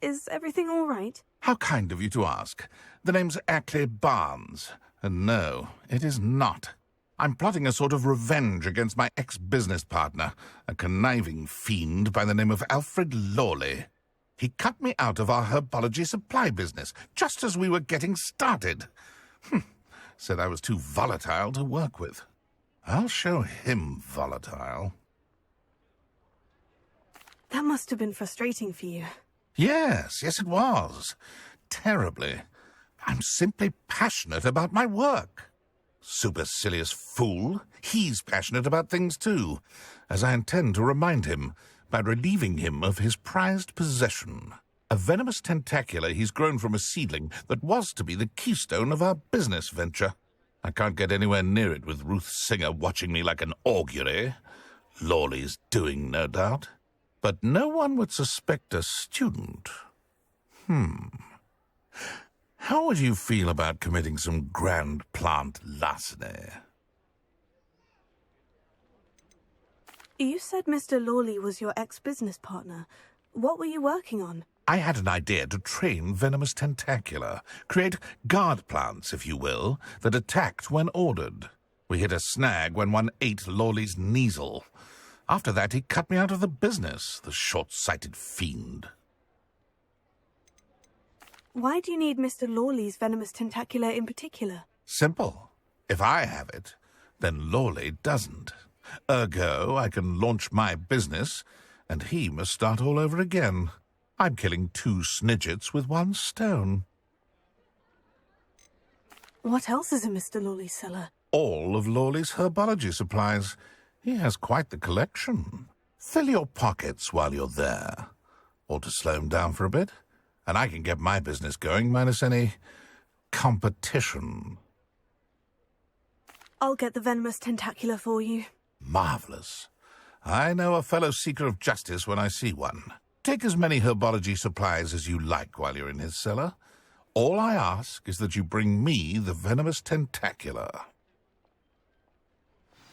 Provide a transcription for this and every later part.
Is everything all right? How kind of you to ask. The name's Ackley Barnes. And no, it is not. I'm plotting a sort of revenge against my ex-business partner, a conniving fiend by the name of Alfred Lawley. He cut me out of our herbology supply business, just as we were getting started. Said I was too volatile to work with. I'll show him volatile. That must have been frustrating for you. Yes, it was. Terribly. I'm simply passionate about my work. Supercilious fool. He's passionate about things too, as I intend to remind him by relieving him of his prized possession. A venomous tentacula he's grown from a seedling that was to be the keystone of our business venture. I can't get anywhere near it with Ruth Singer watching me like an augury. Lawley's doing, no doubt. But no one would suspect a student. How would you feel about committing some grand plant larceny? You said Mr. Lawley was your ex-business partner. What were you working on? I had an idea to train venomous tentacula, create guard plants, if you will, that attacked when ordered. We hit a snag when one ate Lawley's Kneasel. After that, he cut me out of the business, the short-sighted fiend. Why do you need Mr. Lawley's venomous tentacula in particular? Simple. If I have it, then Lawley doesn't. Ergo, I can launch my business, and he must start all over again. I'm killing 2 snidgets with 1 stone. What else is in Mr. Lawley's cellar? All of Lawley's herbology supplies. He has quite the collection. Fill your pockets while you're there. Or to slow him down for a bit, and I can get my business going minus any competition. I'll get the venomous tentacula for you. Marvelous. I know a fellow seeker of justice when I see one. Take as many herbology supplies as you like while you're in his cellar. All I ask is that you bring me the venomous tentacula.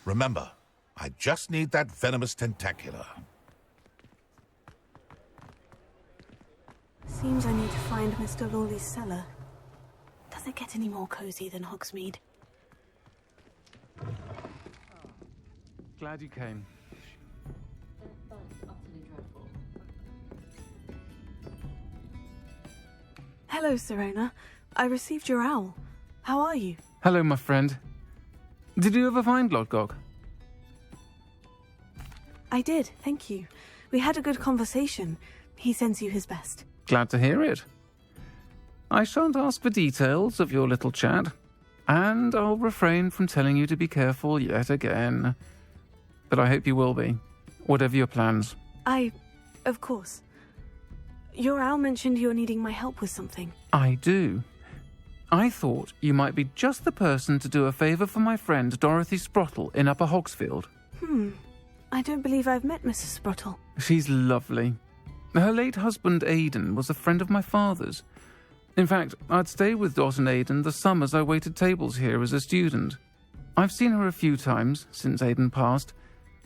Remember, I just need that venomous tentacula. Seems I need to find Mr. Lawley's cellar. Does it get any more cozy than Hogsmeade? Glad you came. Hello, Serena. I received your owl. How are you? Hello, my friend. Did you ever find Lodgok? I did, thank you. We had a good conversation. He sends you his best. Glad to hear it. I shan't ask for details of your little chat, and I'll refrain from telling you to be careful yet again. But I hope you will be, whatever your plans. Of course. Your owl mentioned you're needing my help with something. I do. I thought you might be just the person to do a favour for my friend Dorothy Sprottle in Upper Hogsfield. I don't believe I've met Mrs. Sprottle. She's lovely. Her late husband Aidan was a friend of my father's. In fact, I'd stay with Dot and Aidan the summers I waited tables here as a student. I've seen her a few times since Aidan passed,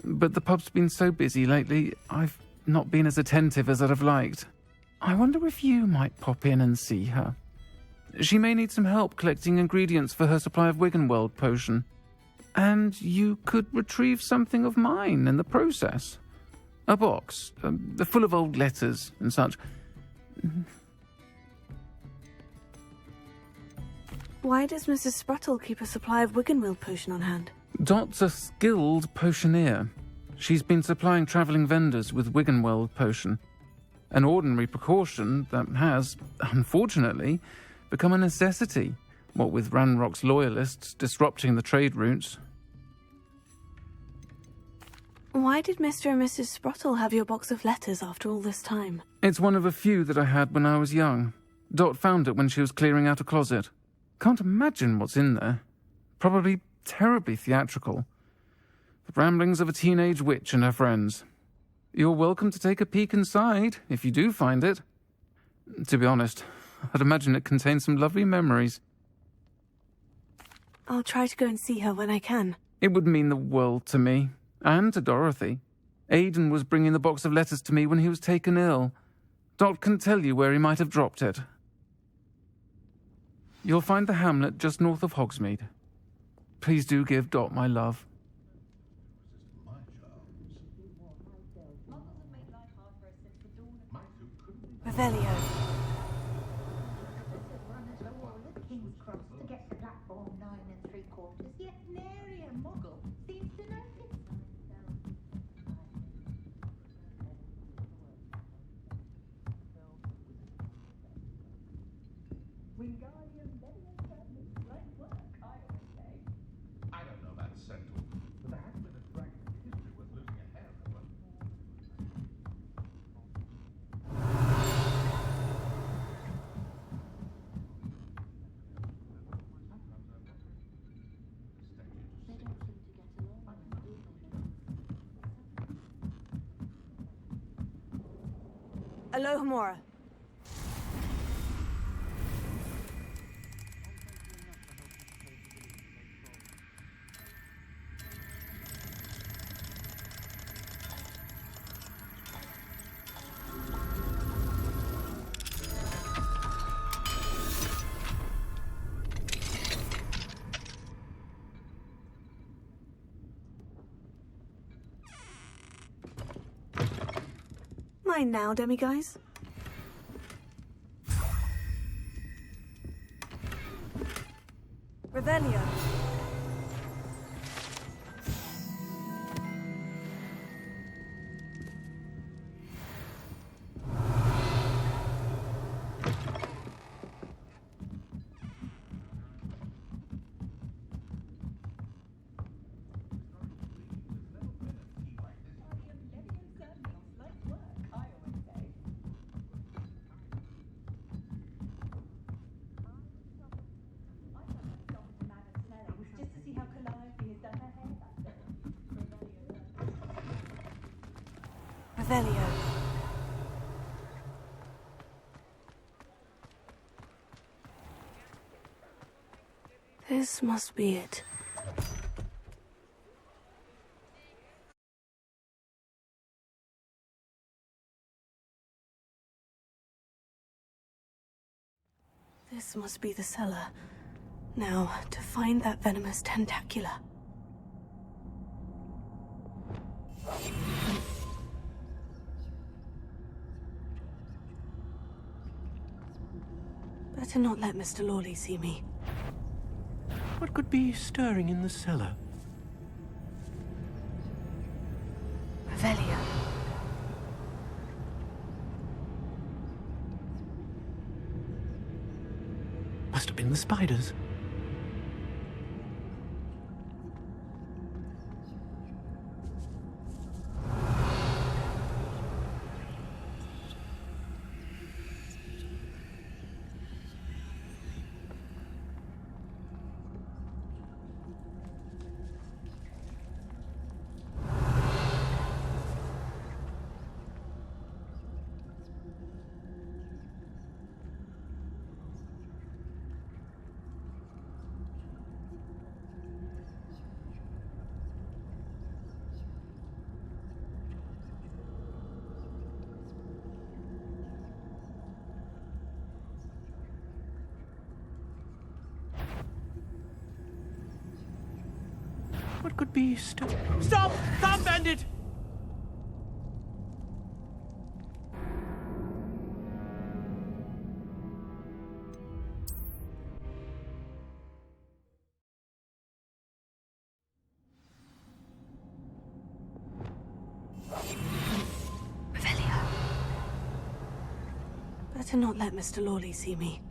but the pub's been so busy lately, I've not been as attentive as I'd have liked. I wonder if you might pop in and see her. She may need some help collecting ingredients for her supply of Wiggenweld potion. And you could retrieve something of mine in the process. A box, full of old letters and such. Why does Mrs. Sprottle keep a supply of Wiggenweld potion on hand? Dot's a skilled potioneer. She's been supplying travelling vendors with Wiggenweld potion. An ordinary precaution that has, unfortunately, become a necessity, what with Ranrock's loyalists disrupting the trade routes. Why did Mr. and Mrs. Sprottle have your box of letters after all this time? It's one of a few that I had when I was young. Dot found it when she was clearing out a closet. Can't imagine what's in there. Probably terribly theatrical. The ramblings of a teenage witch and her friends. You're welcome to take a peek inside, if you do find it. To be honest, I'd imagine it contains some lovely memories. I'll try to go and see her when I can. It would mean the world to me, and to Dorothy. Aidan was bringing the box of letters to me when he was taken ill. Dot can tell you where he might have dropped it. You'll find the hamlet just north of Hogsmeade. Please do give Dot my love. Revelio. I don't know that sentence, but there has been a dragon in history worth losing a hair over. Alohomora. Mine now, demiguise. Revelio. Revelio. This must be it. This must be the cellar. Now, to find that venomous tentacula. Better not let Mr. Lawley see me. What could be stirring in the cellar? Revelio. Must have been the spiders. What could be Stop! Stop, bandit! Revelio. Better not let Mr. Lawley see me.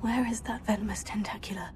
Where is that venomous tentacula?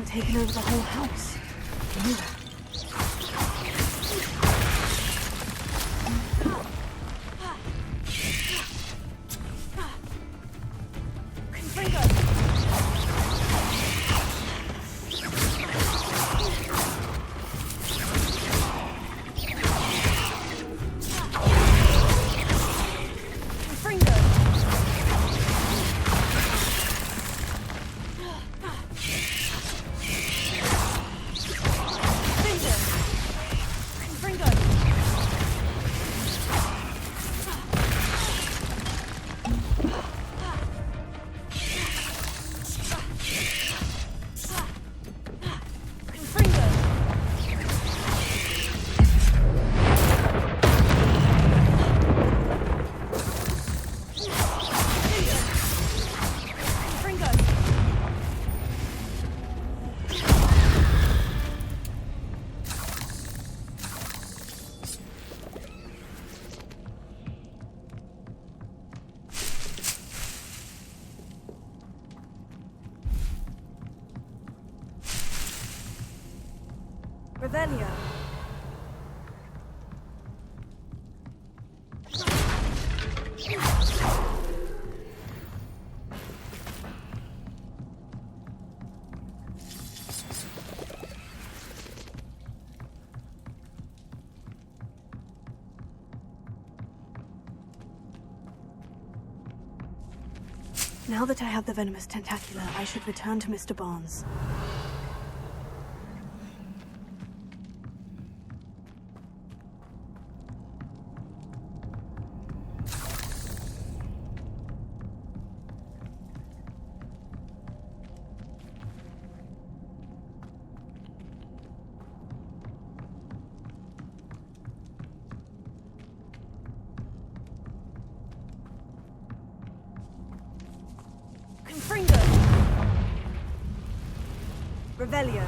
taken over the whole house. Ew. Revelio. Now that I have the venomous tentacula, I should return to Mr. Barnes. Revelio.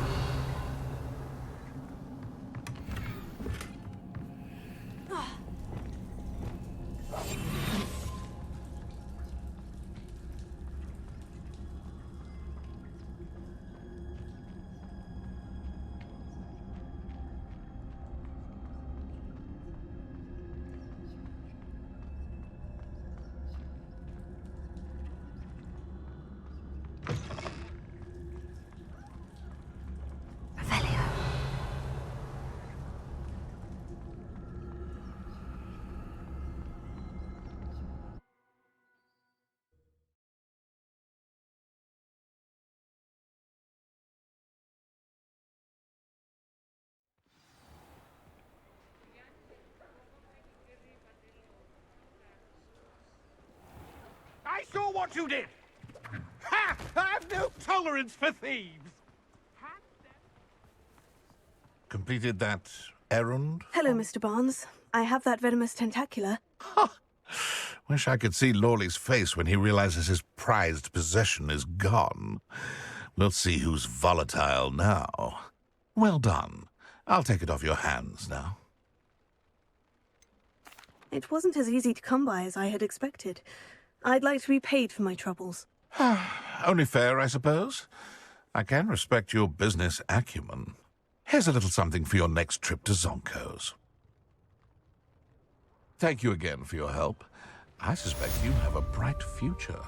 I saw what you did! Ha! I've no tolerance for thieves! Completed that errand? Hello, Mr. Barnes. I have that venomous tentacula. Wish I could see Lawley's face when he realizes his prized possession is gone. We'll see who's volatile now. Well done. I'll take it off your hands now. It wasn't as easy to come by as I had expected. I'd like to be paid for my troubles. Only fair, I suppose. I can respect your business acumen. Here's a little something for your next trip to Zonko's. Thank you again for your help. I suspect you have a bright future.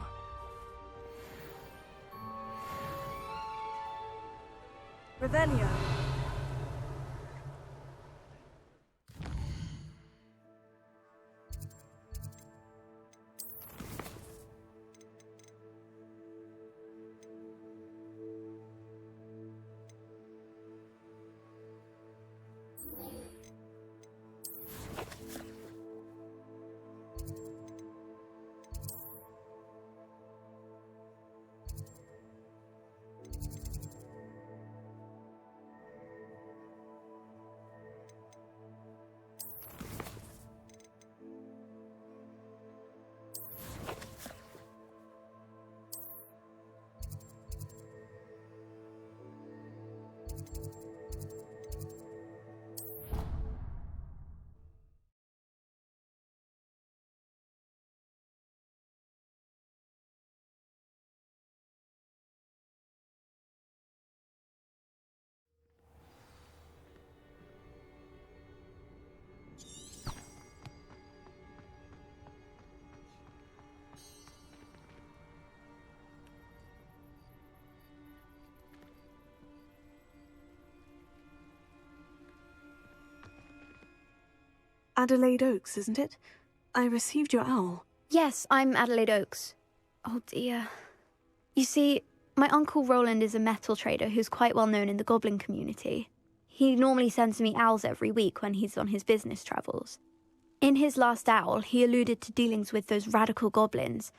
Revelio. Adelaide Oaks, isn't it? I received your owl. Yes, I'm Adelaide Oaks. Oh dear. You see, my Uncle Roland is a metal trader who's quite well known in the goblin community. He normally sends me owls every week when he's on his business travels. In his last owl, he alluded to dealings with those radical goblins,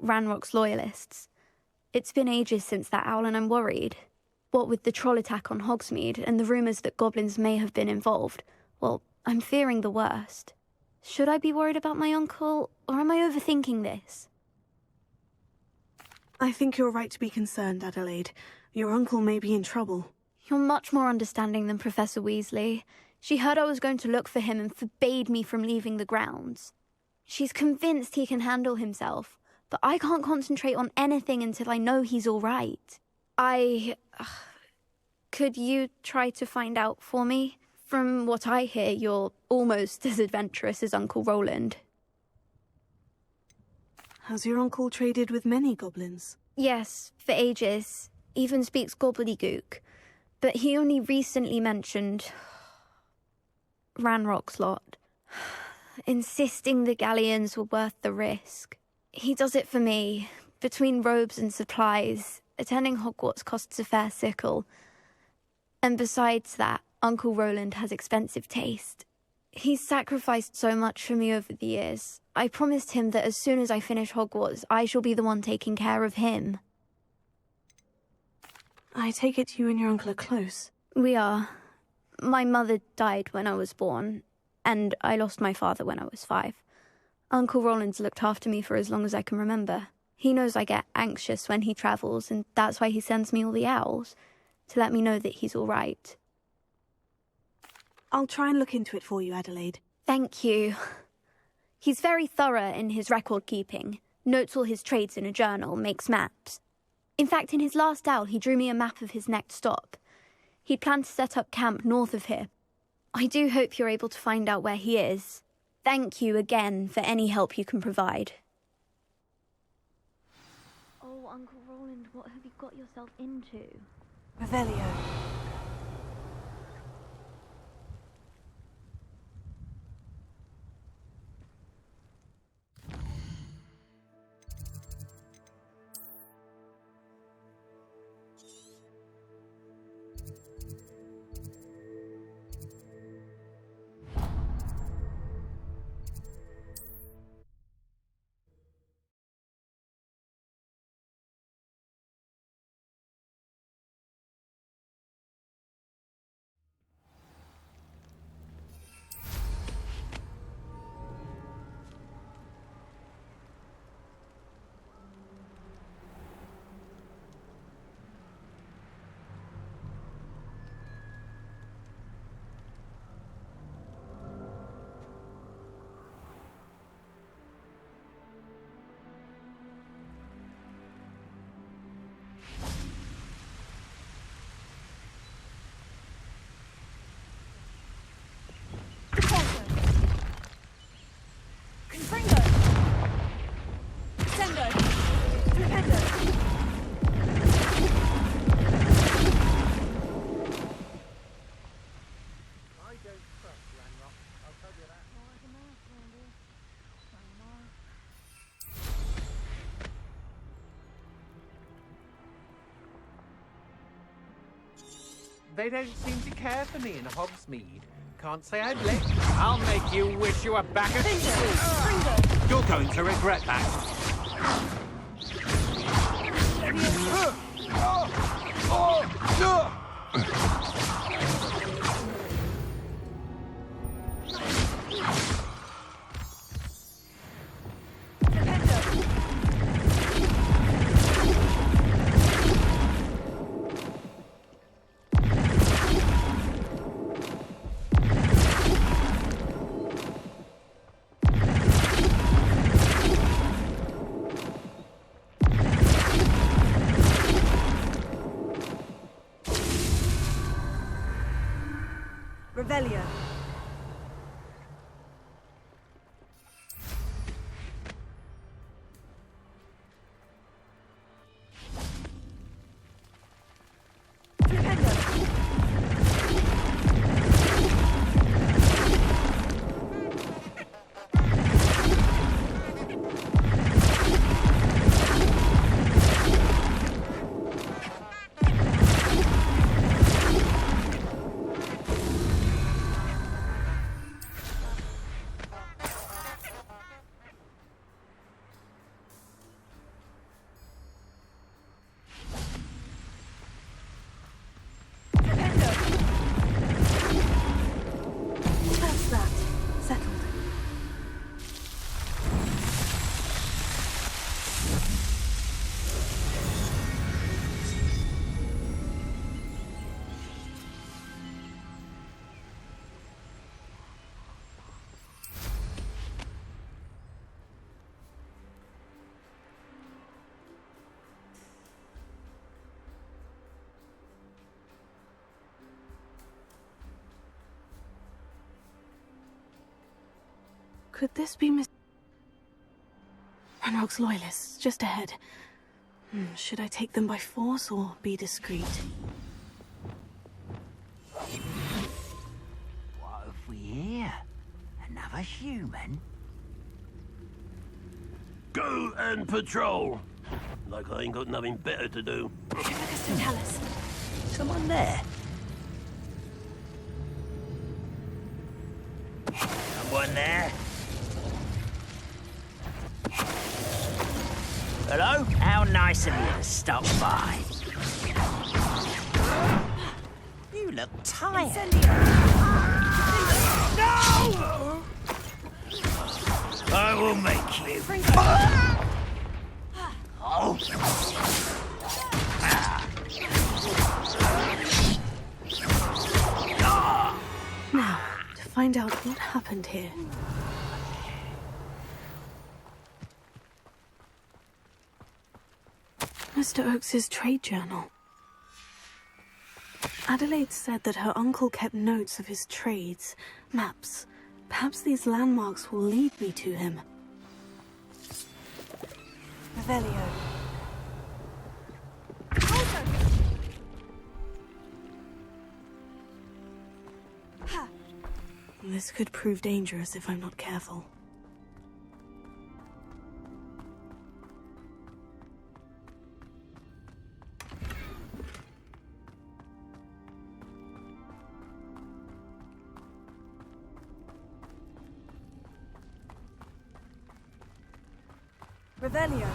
Ranrock's loyalists. It's been ages since that owl and I'm worried. What with the troll attack on Hogsmeade and the rumours that goblins may have been involved, well, I'm fearing the worst. Should I be worried about my uncle, or am I overthinking this? I think you're right to be concerned, Adelaide. Your uncle may be in trouble. You're much more understanding than Professor Weasley. She heard I was going to look for him and forbade me from leaving the grounds. She's convinced he can handle himself, but I can't concentrate on anything until I know he's all right. Could you try to find out for me? From what I hear, you're almost as adventurous as Uncle Roland. Has your uncle traded with many goblins? Yes, for ages. Even speaks gobbledygook. But he only recently mentioned Ranrock's lot, insisting the galleons were worth the risk. He does it for me. Between robes and supplies, attending Hogwarts costs a fair sickle. And besides that, Uncle Roland has expensive taste. He's sacrificed so much for me over the years. I promised him that as soon as I finish Hogwarts, I shall be the one taking care of him. I take it you and your uncle are close. We are. My mother died when I was born, and I lost my father when I was 5. Uncle Roland's looked after me for as long as I can remember. He knows I get anxious when he travels, and that's why he sends me all the owls, to let me know that he's all right. I'll try and look into it for you, Adelaide. Thank you. He's very thorough in his record-keeping, notes all his trades in a journal, makes maps. In fact, in his last owl, he drew me a map of his next stop. He'd planned to set up camp north of here. I do hope you're able to find out where he is. Thank you again for any help you can provide. Oh, Uncle Roland, what have you got yourself into? Revelio. They don't seem to care for me in Hogsmeade. Can't say I'd let you. I'll make you wish you were back at school. You're going to regret that. Could this be Miss... Ranrock's loyalists, just ahead. Should I take them by force or be discreet? What have we here? Another human? Go and patrol. Like I ain't got nothing better to do. Tell us. Someone there? Someone there? Hello? How nice of you to stop by. You look tired. No! I will make you. Oh. Now, to find out what happened here. Mr. Oakes's trade journal. Adelaide said that her uncle kept notes of his trades, maps. Perhaps these landmarks will lead me to him. Revelio. This could prove dangerous if I'm not careful. Revelio.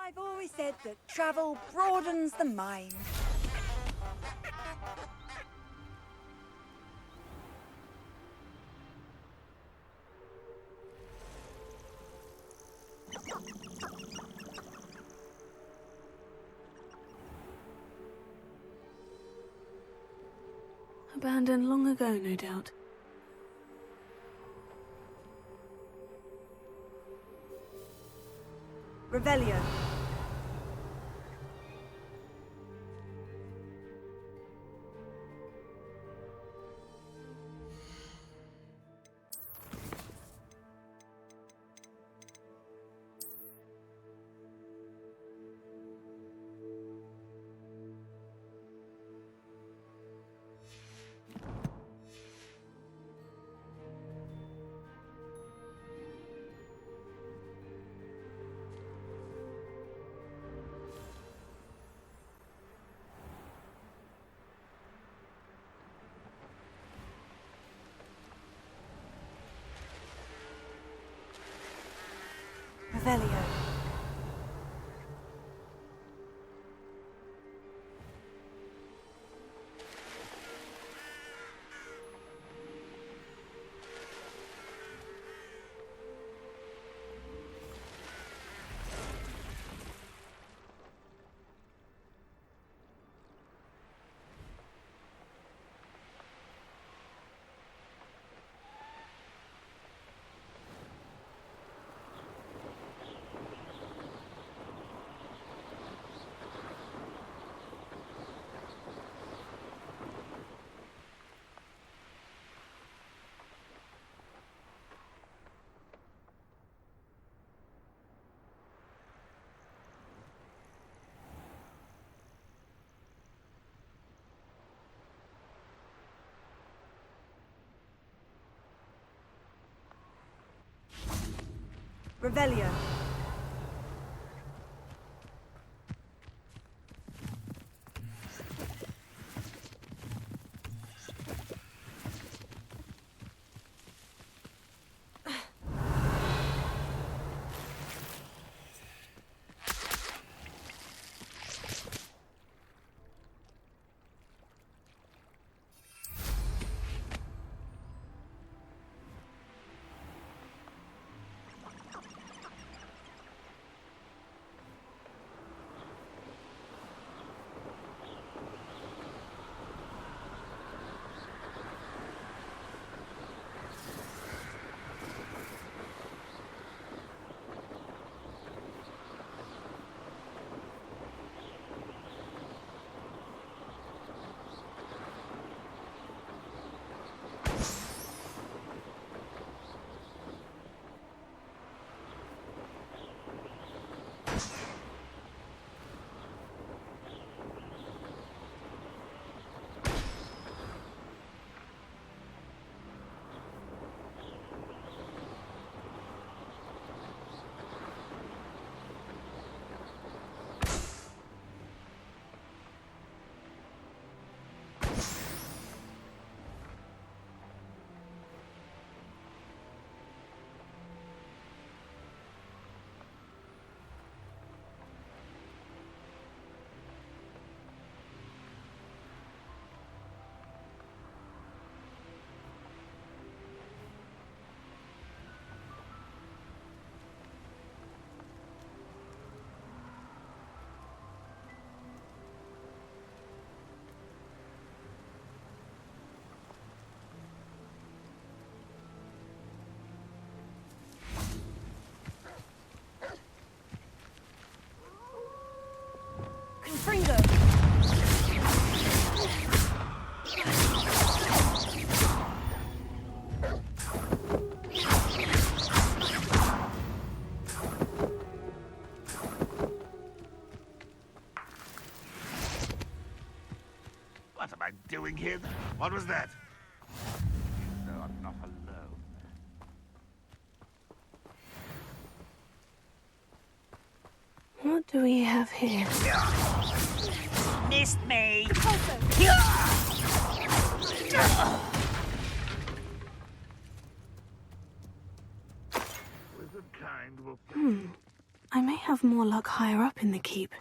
I've always said that travel broadens the mind. Abandoned long ago, no doubt. Revelio. Revelio. Revelio. Confringo. What am I doing here? What was that? No, I'm not alone. What do we have here? Missed me. I may have more luck higher up in the keep.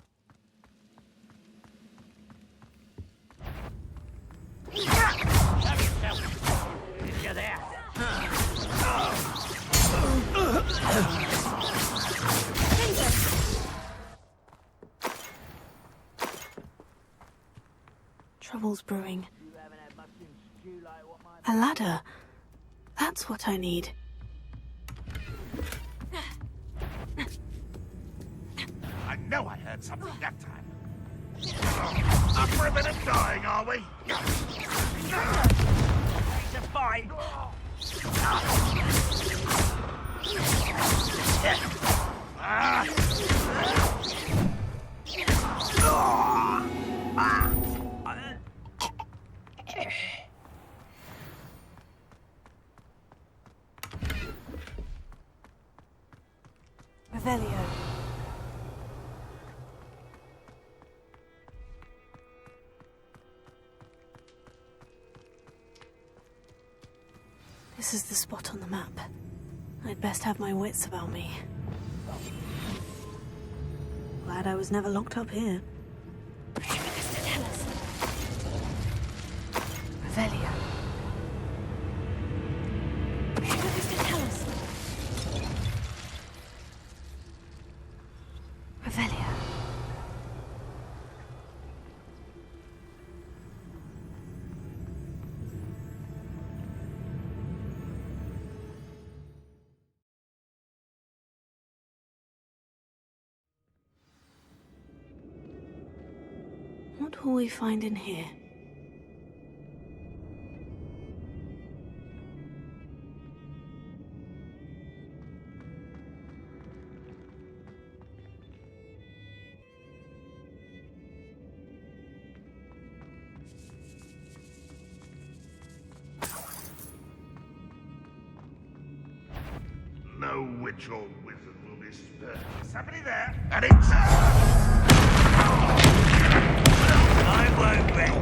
You're there. Trouble's brewing. A ladder. That's what I need. I know I heard something that time. Up for a bit of dying, are we? It's a fight. Revelio. This is the spot on the map. I'd best have my wits about me. Glad I was never locked up here. Revelio. Revelio. What will we find in here? No witch or wizard Somebody there, and it's... I won't bet.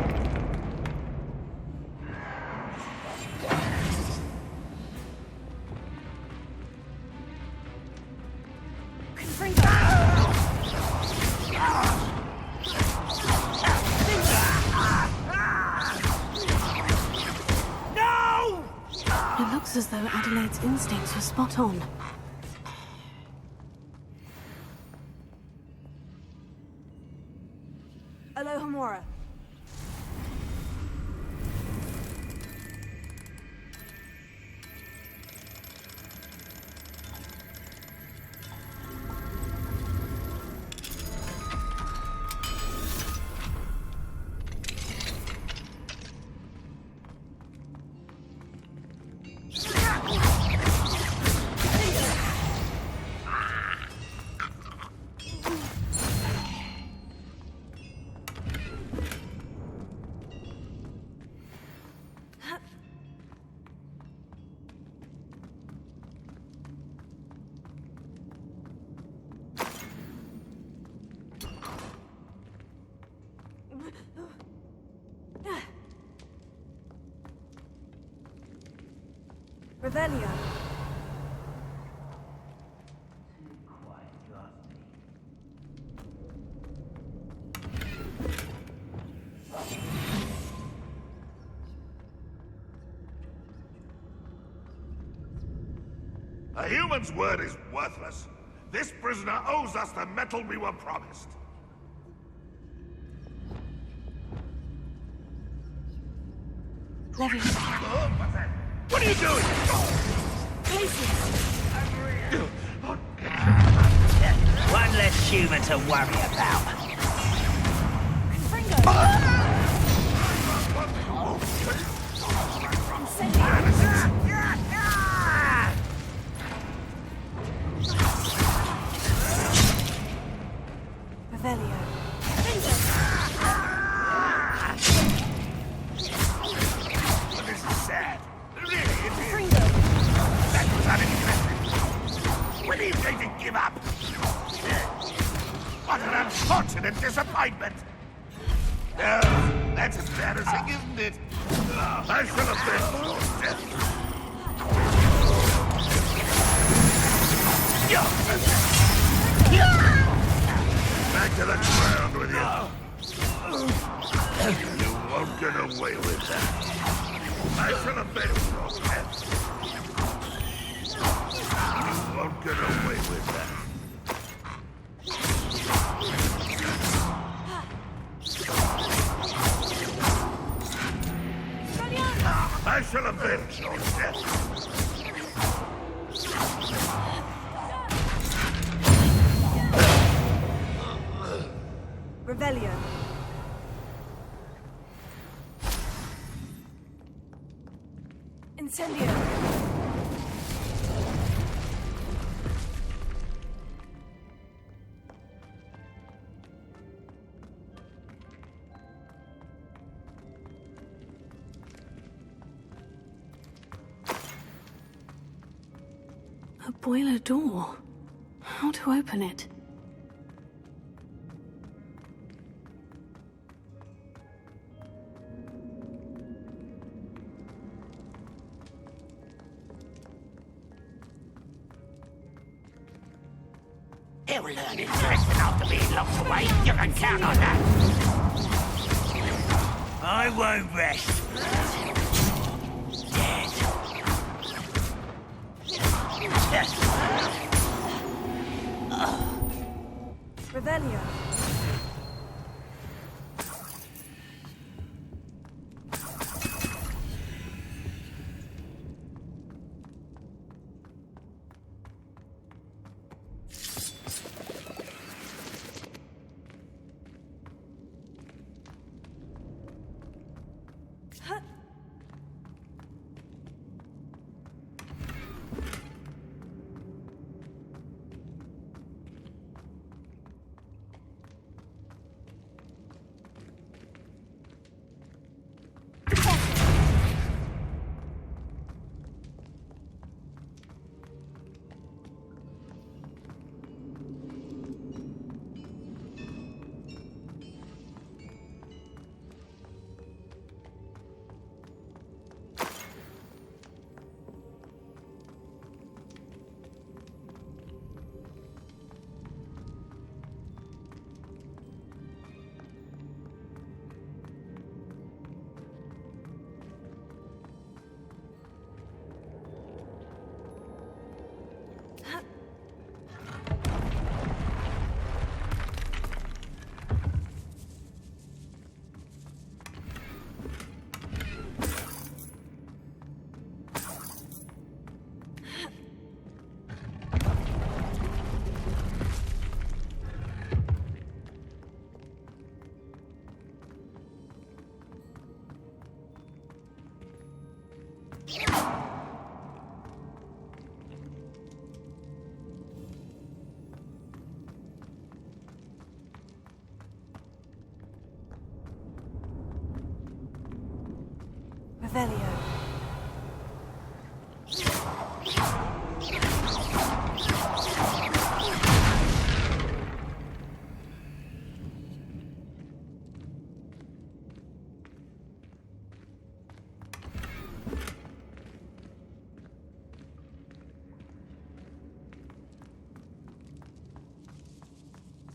No! It looks as though Adelaide's instincts were spot on. Alohomora. Revelio. A human's word is worthless. This prisoner owes us the metal we were promised. Levy. What are you doing? One less human to worry about. Revelio. This is sad. Really, it is. That was unexpected. When are you going to give up? What an unfortunate disappointment. Oh, that's embarrassing, isn't it? I shall have been... Back to the ground with you. You won't get away with that. I shall have been your pet. You won't get away with that. I shall avenge your death. Revelio. Incendio. A boiler door. How to open it? He'll learn his lesson after being locked away. You can count on that. I won't rest. Revelio. Revelio.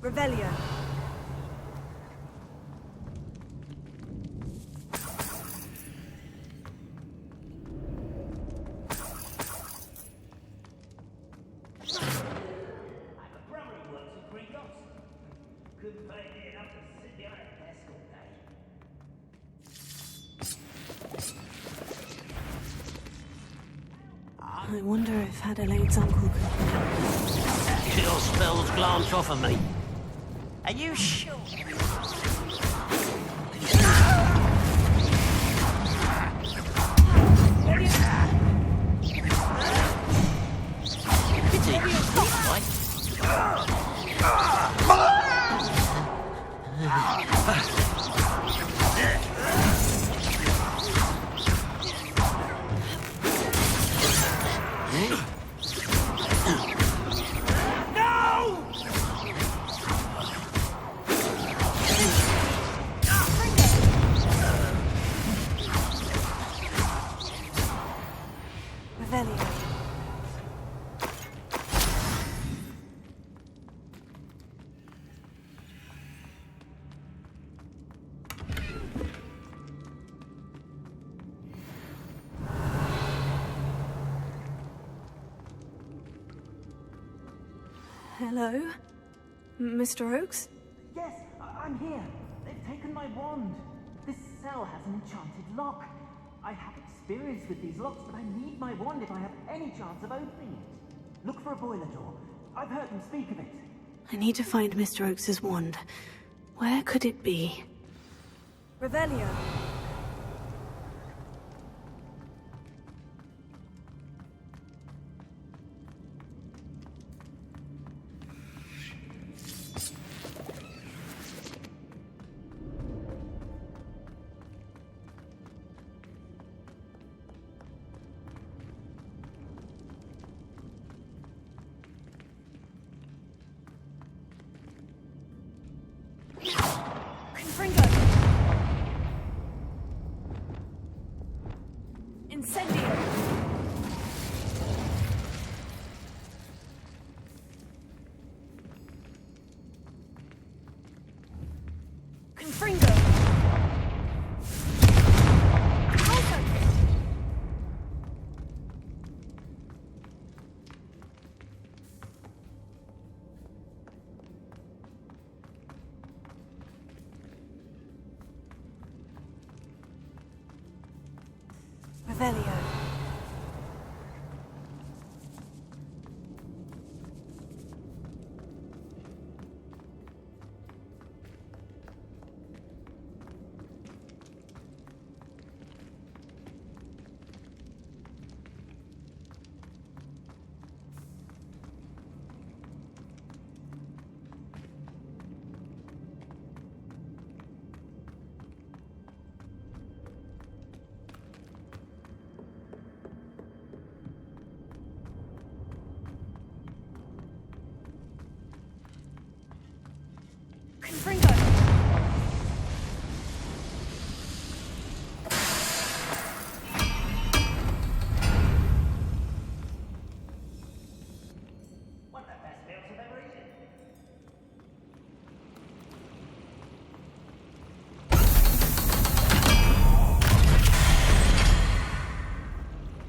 Revelio. I wonder if Adelaide's uncle could help. Little spells glance off of me. Are you sure? Hello? Mr. Oakes? Yes, I'm here. They've taken my wand. This cell has an enchanted lock. I have experience with these locks, but I need my wand if I have any chance of opening it. Look for a boiler door. I've heard them speak of it. I need to find Mr. Oakes' wand. Where could it be? Revelio. Revelio.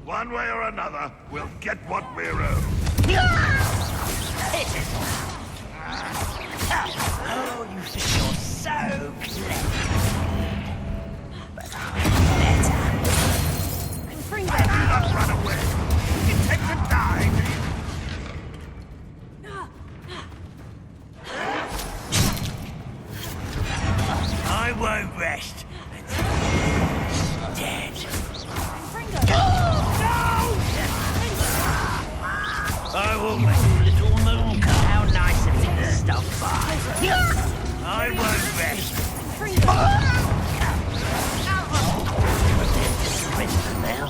One way or another, we'll get what we're owed. Oh, you think you're so clever. But I'm better. Confringo! I do not run away. It takes a time. I won't rest until he's dead. I will make a little moon cut. How nice of you to stop by. I won't rest. now.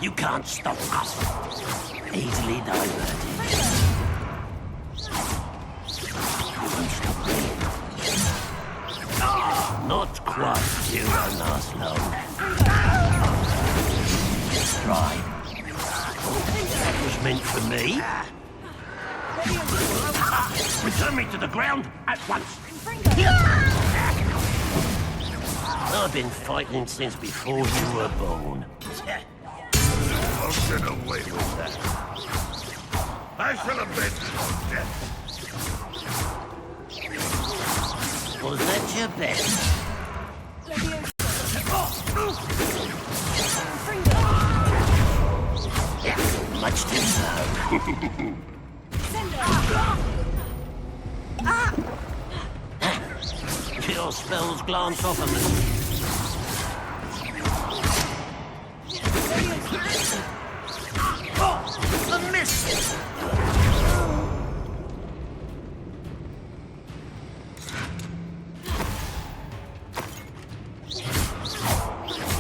You can't stop us. Easily diverted. You won't stop me. Ah, not quite. You won't last long. Try. That was meant for me. Return me to the ground at once. I've been fighting since before you were born. I'll get away with that. I shall avenge your death. Was that your best? Much too slow. Your spells glance off of me. Oh, a miss!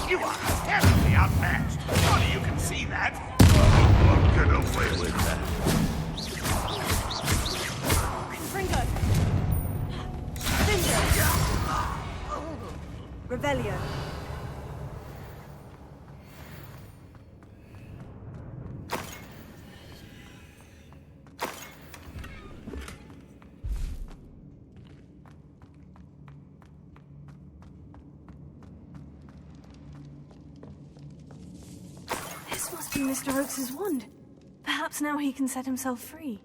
You are terribly outmatched. Only you can see that. I'll get away with that. Revelio. This must be Mr. Oakes's wand. Perhaps now he can set himself free.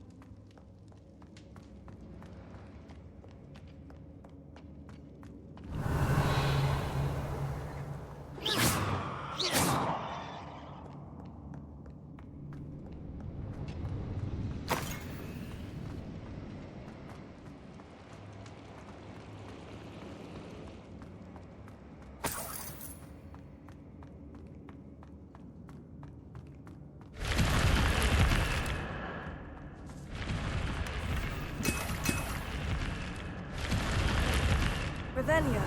Revelio.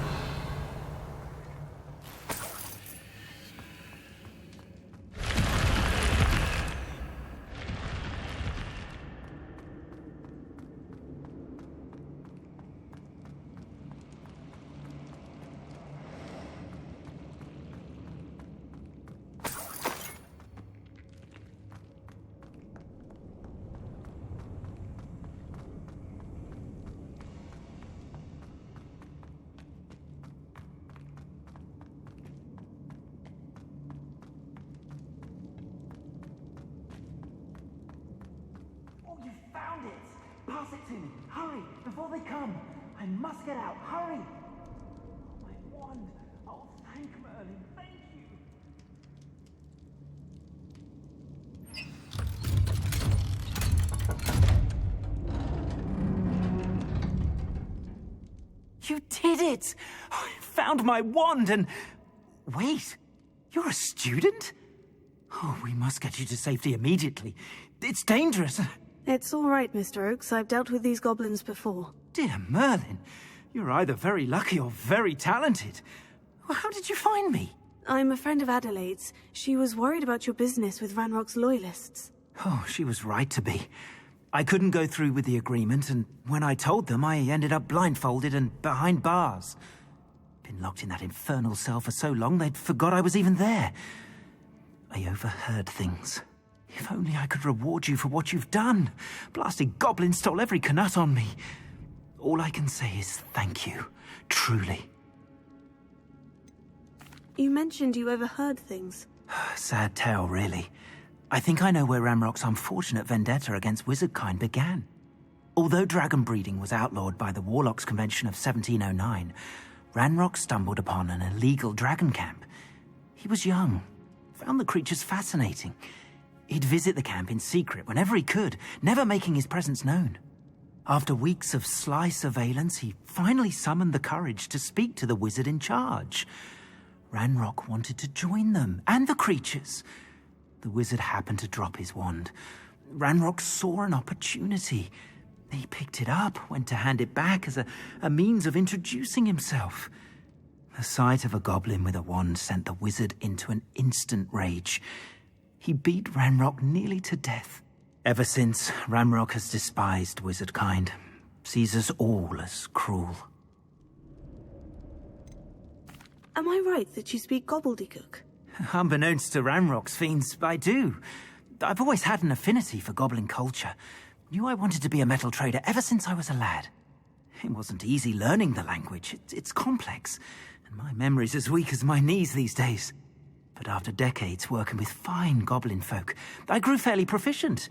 Found it! Pass it to me! Hurry! Before they come! I must get out! Hurry! My wand! Oh, thank Merlin! Thank you! You did it! I found my wand and... Wait! You're a student? Oh, we must get you to safety immediately. It's dangerous. It's all right, Mr. Oakes. I've dealt with these goblins before. Dear Merlin, you're either very lucky or very talented. Well, how did you find me? I'm a friend of Adelaide's. She was worried about your business with Ranrock's loyalists. Oh, she was right to be. I couldn't go through with the agreement, and when I told them, I ended up blindfolded and behind bars. Been locked in that infernal cell for so long, they'd forgot I was even there. I overheard things. If only I could reward you for what you've done. Blasted goblin stole every canut on me. All I can say is thank you. Truly. You mentioned you overheard things. Sad tale, really. I think I know where Ranrock's unfortunate vendetta against wizardkind began. Although dragon breeding was outlawed by the Warlocks Convention of 1709, Ranrock stumbled upon an illegal dragon camp. He was young, found the creatures fascinating. He'd visit the camp in secret whenever he could, never making his presence known. After weeks of sly surveillance, he finally summoned the courage to speak to the wizard in charge. Ranrock wanted to join them, and the creatures. The wizard happened to drop his wand. Ranrock saw an opportunity. He picked it up, went to hand it back as a means of introducing himself. The sight of a goblin with a wand sent the wizard into an instant rage. He beat Ranrock nearly to death. Ever since, Ranrock has despised wizard kind, sees us all as cruel. Am I right that you speak gobbledygook? Unbeknownst to Ranrock's fiends, I do. I've always had an affinity for goblin culture. Knew I wanted to be a metal trader ever since I was a lad. It wasn't easy learning the language. It's complex, and my memory's as weak as my knees these days. But after decades working with fine goblin folk, I grew fairly proficient.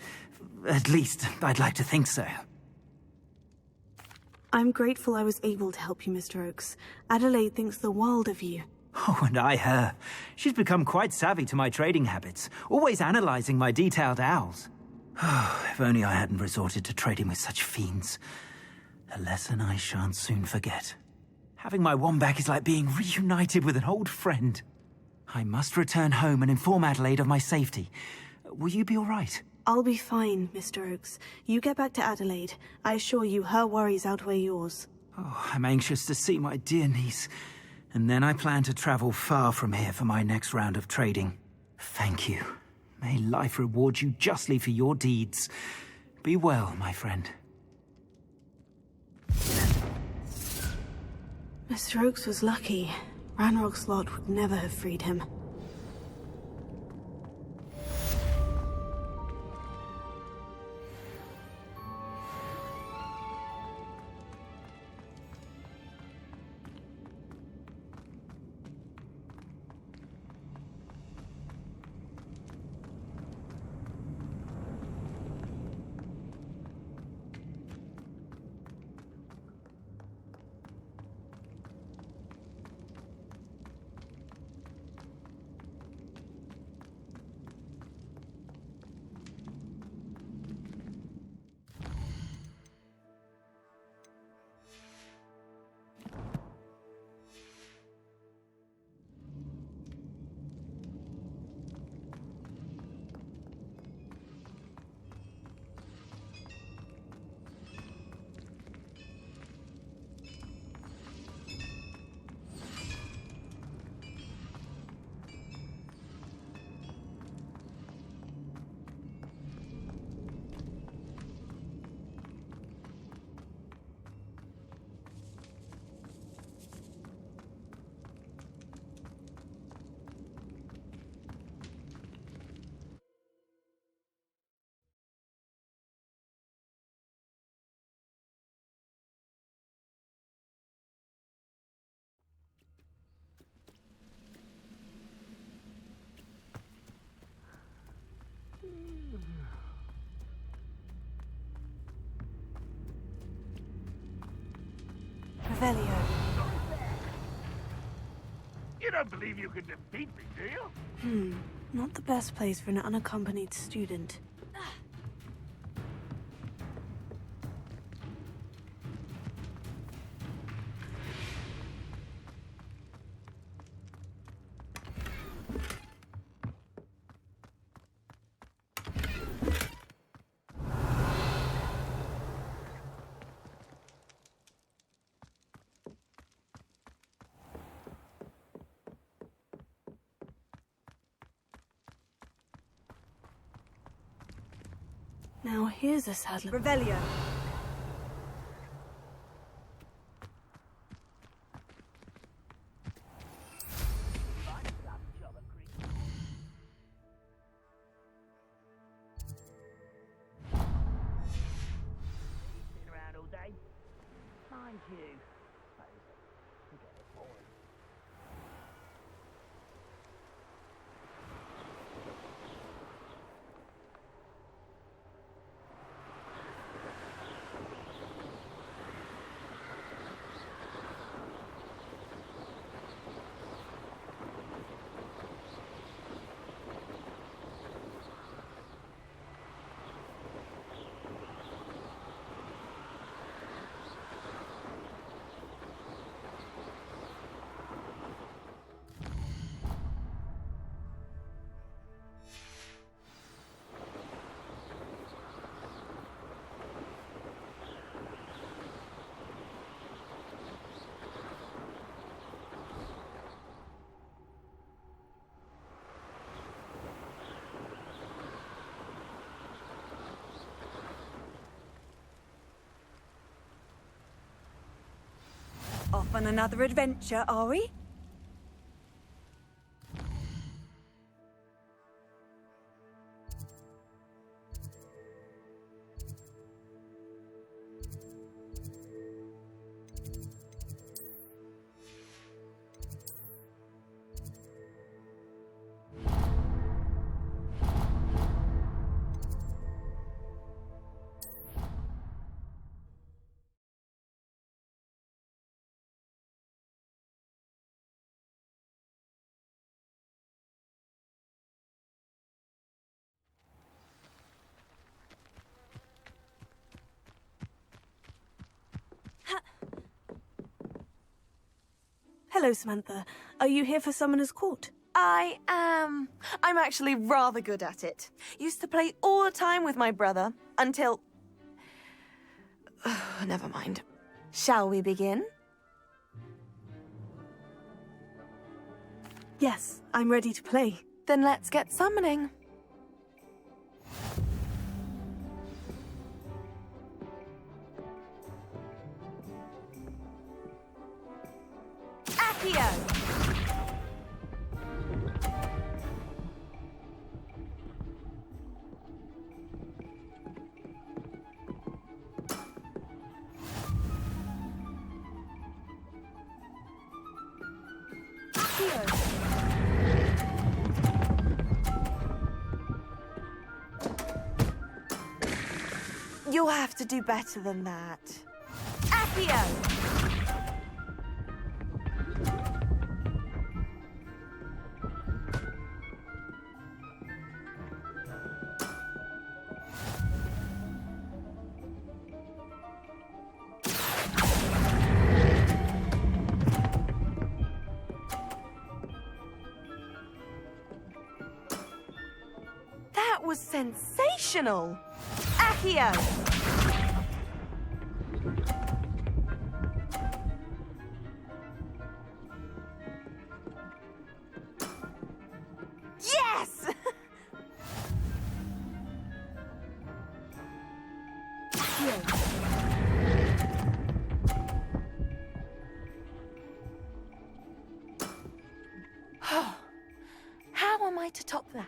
At least, I'd like to think so. I'm grateful I was able to help you, Mr. Oakes. Adelaide thinks the world of you. Oh, and I her. She's become quite savvy to my trading habits, always analysing my detailed owls. If only I hadn't resorted to trading with such fiends. A lesson I shan't soon forget. Having my wand back is like being reunited with an old friend. I must return home and inform Adelaide of my safety. Will you be all right? I'll be fine, Mr. Oakes. You get back to Adelaide. I assure you her worries outweigh yours. Oh, I'm anxious to see my dear niece. And then I plan to travel far from here for my next round of trading. Thank you. May life reward you justly for your deeds. Be well, my friend. Mr. Oakes was lucky. Ranrock's lot would never have freed him. Revelio. You don't believe you can defeat me, do you? Not the best place for an unaccompanied student. Now here's a saddler. Revelio. Been around all day. Mind you. on another adventure, are we? Hello, Samantha. Are you here for Summoner's Court? I am. I'm actually rather good at it. Used to play all the time with my brother until... Never mind. Shall we begin? Yes, I'm ready to play. Then let's get summoning. Accio! You'll have to do better than that. Accio! That was sensational! Accio! Yes! How am I to top that?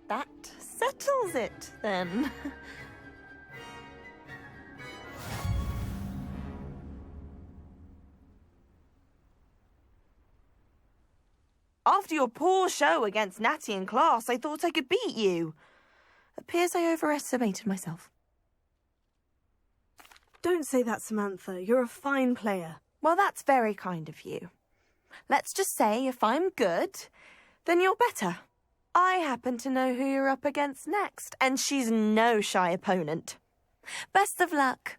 That settles it, then. After your poor show against Natty in class, I thought I could beat you. Appears I overestimated myself. Don't say that, Samantha. You're a fine player. Well, that's very kind of you. Let's just say if I'm good, then you're better. I happen to know who you're up against next, and she's no shy opponent. Best of luck.